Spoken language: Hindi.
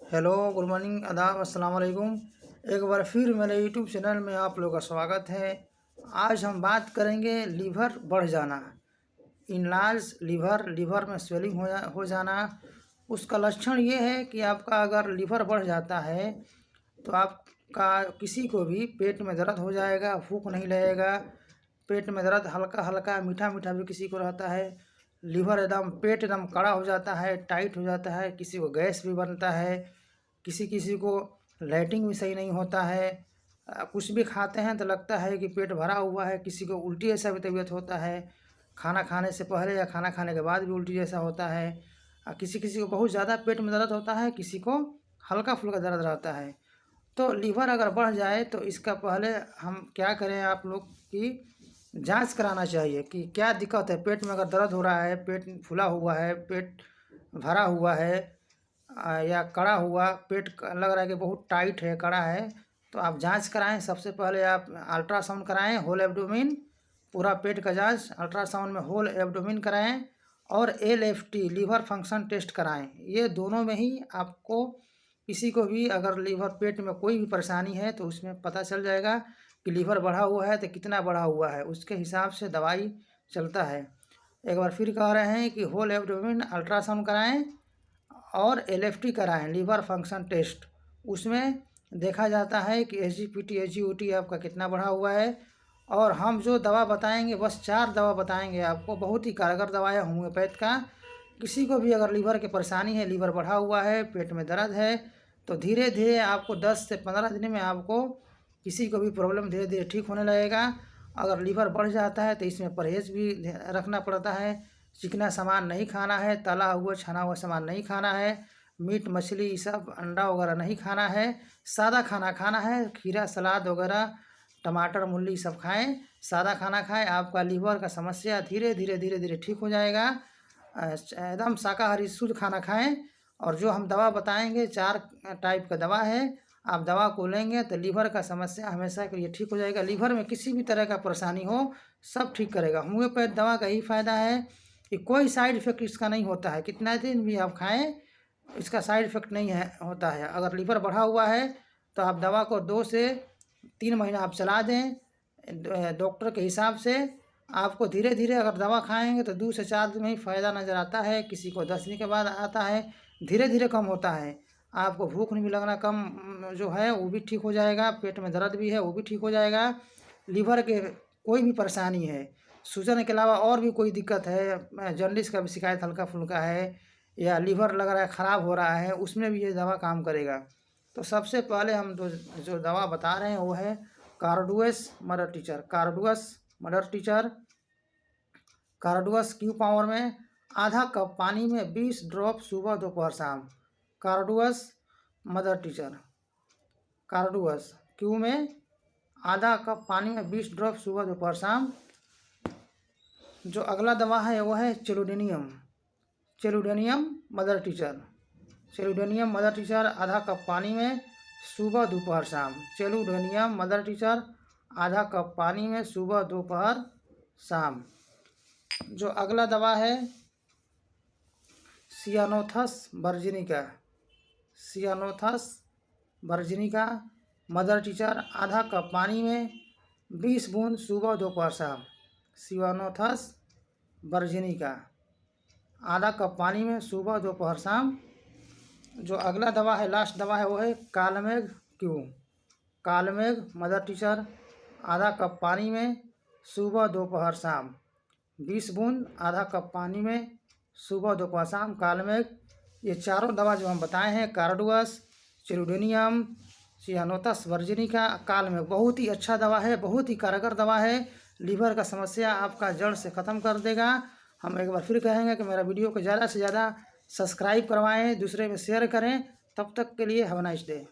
हेलो, गुड मॉर्निंग, आदाब, अस्सलाम वालेकुम। एक बार फिर मेरे यूट्यूब चैनल में आप लोगों का स्वागत है। आज हम बात करेंगे लीवर बढ़ जाना, इनलार्ज लीवर में स्वेलिंग हो जाना। उसका लक्षण ये है कि आपका अगर लीवर बढ़ जाता है तो आपका किसी को भी पेट में दर्द हो जाएगा, भूख नहीं लगेगा, पेट में दर्द हल्का हल्का मीठा मीठा भी किसी को रहता है, लीवर एकदम पेट एकदम कड़ा हो जाता है, टाइट हो जाता है, किसी को गैस भी बनता है, किसी किसी को लैट्रिन भी सही नहीं होता है। कुछ भी खाते हैं तो लगता है कि पेट भरा हुआ है, किसी को उल्टी जैसा भी तबीयत होता है, खाना खाने से पहले या खाना खाने के बाद भी उल्टी जैसा होता है। किसी किसी को बहुत ज़्यादा पेट में दर्द होता है, किसी को हल्का फुल्का दर्द रहता है। तो लीवर अगर बढ़ जाए तो इसका पहले हम क्या करें, आप लोग की जांच कराना चाहिए कि क्या दिक्कत है। पेट में अगर दर्द हो रहा है, पेट फूला हुआ है, पेट भरा हुआ है, या कड़ा हुआ पेट लग रहा है कि बहुत टाइट है, कड़ा है, तो आप जांच कराएं। सबसे पहले आप अल्ट्रासाउंड कराएं, होल एब्डोमेन, पूरा पेट का जांच अल्ट्रासाउंड में होल एब्डोमेन कराएं, और LFT लीवर फंक्शन टेस्ट कराएं। ये दोनों में ही आपको किसी को भी अगर लीवर पेट में कोई भी परेशानी है तो उसमें पता चल जाएगा कि लीवर बढ़ा हुआ है तो कितना बढ़ा हुआ है, उसके हिसाब से दवाई चलता है। एक बार फिर कह रहे हैं कि होल एब्डोमेन अल्ट्रासाउंड कराएं और LFT कराएं, लीवर फंक्शन टेस्ट। उसमें देखा जाता है कि SGPT SGOT आपका कितना बढ़ा हुआ है। और हम जो दवा बताएंगे, बस 4 दवा बताएंगे आपको, बहुत ही कारगर दवा है होम्योपैथ का। किसी को भी अगर लीवर की परेशानी है, लीवर बढ़ा हुआ है, पेट में दर्द है, तो धीरे धीरे आपको 10 से 15 दिन में आपको किसी को भी प्रॉब्लम धीरे धीरे ठीक होने लगेगा। अगर लीवर बढ़ जाता है तो इसमें परहेज़ भी रखना पड़ता है। चिकना सामान नहीं खाना है, तला हुआ छना हुआ सामान नहीं खाना है, मीट मछली सब अंडा वगैरह नहीं खाना है, सादा खाना खाना है, खीरा सलाद वगैरह टमाटर मूली सब खाएं, सादा खाना खाएं। आपका लीवर का समस्या धीरे धीरे धीरे धीरे ठीक हो जाएगा। एकदम शाकाहारी शुद्ध खाना खाएं। और जो हम दवा बताएंगे 4 टाइप का दवा है, आप दवा को लेंगे तो लीवर का समस्या हमेशा के लिए ठीक हो जाएगा। लीवर में किसी भी तरह का परेशानी हो सब ठीक करेगा। होम्योपैथ दवा का यही फ़ायदा है कि कोई साइड इफ़ेक्ट इसका नहीं होता है, कितना दिन भी आप खाएं इसका साइड इफ़ेक्ट नहीं है होता है। अगर लीवर बढ़ा हुआ है तो आप दवा को 2 से 3 महीना आप चला दें डॉक्टर के हिसाब से। आपको धीरे धीरे अगर दवा खाएंगे तो 2 से 4 दिन में ही फ़ायदा नज़र आता है, किसी को 10 दिन के बाद आता है, धीरे धीरे कम होता है। आपको भूख नहीं भी लगना कम जो है वो भी ठीक हो जाएगा, पेट में दर्द भी है वो भी ठीक हो जाएगा। लीवर के कोई भी परेशानी है, सूजन के अलावा और भी कोई दिक्कत है, जॉन्डिस का भी शिकायत हल्का फुल्का है, या लीवर लग रहा है ख़राब हो रहा है, उसमें भी ये दवा काम करेगा। तो सबसे पहले हम जो दवा बता रहे हैं वो है Cardus mother teacher. Cardus Q power में आधा कप पानी में 20 ड्रॉप सुबह दोपहर शाम। Cardus mother teacher, Cardus Q में आधा कप पानी में 20 ड्रॉप सुबह दोपहर शाम। जो अगला दवा है वो है चेलुडेनियम मदर टीचर आधा कप पानी में सुबह दोपहर शाम। चेलुडेनियम मदर टीचर आधा कप पानी में सुबह दोपहर शाम। जो अगला दवा है सियानोथस वर्जिनिका मदर टीचर आधा कप पानी में 20 बूंद सुबह दोपहर शाम। सियानोथस वर्जिनिका आधा कप पानी में सुबह दोपहर शाम। जो अगला दवा है, लास्ट दवा है, वो है कालमेघ मदर टीचर आधा कप पानी में सुबह दोपहर शाम। 20 बूंद आधा कप पानी में सुबह दोपहर शाम कालमेघ। ये चारों दवा जो हम बताए हैं, कार्डुअस, चेलुडेनियम, सियानोथस वर्जिनिका, कालमेघ, बहुत ही अच्छा दवा है, बहुत ही कारगर दवा है। लीवर का समस्या आपका जड़ से ख़त्म कर देगा। हम एक बार फिर कहेंगे कि मेरा वीडियो को ज़्यादा से ज़्यादा सब्सक्राइब करवाएं, दूसरे में शेयर करें। तब तक के लिए हैव अ नाइस डे।